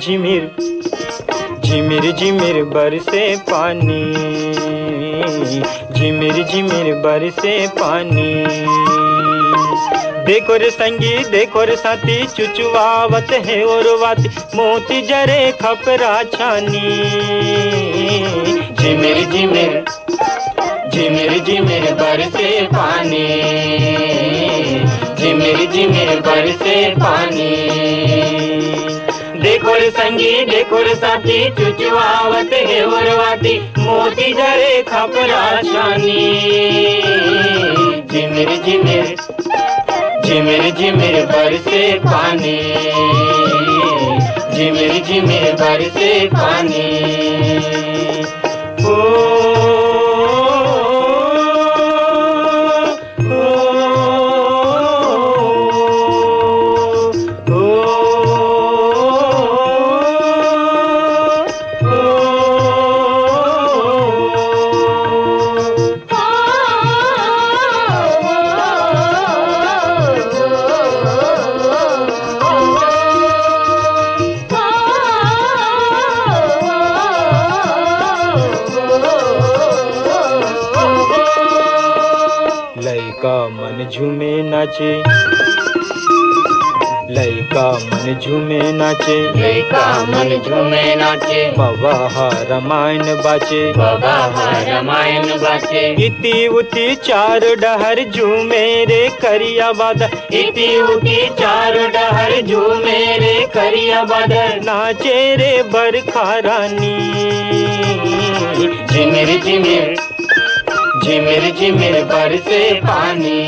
झिमिर झिमिर झिमिर बरसे पानी, झिमिर झिमिर बरसे पानी। देखो रे संगी देखो रे साथी, चुचुवावत है और वाती, मोती जरे खपरा छानी। झिमिर झिमिर झिमिर झिमिर बरसे पानी, झिमिर झिमिर बरसे पानी। देखो रे संगी देखो रे साथी, चुचुवावत है और वाती, मोती जरे खपरा छानी। झिमिर झिमिर झिमिर झिमिर बरसे पानी, झिमिर झिमिर बरसे पानी। लइका मन झूमे नाचे, लइका मन झूमे नाचे, लइका मन झूमे नाचे। बाबा हा रामायण बाचे, बाबा हा रामायण बाचे। इति उति चार डहर झूमे रे करिया बादल, इति उति चार डहर झूमे रे करिया बादल। नाचे रे बरखा रानी। झिमिर झिमिर झिमिर झिमिर बरसे पानी,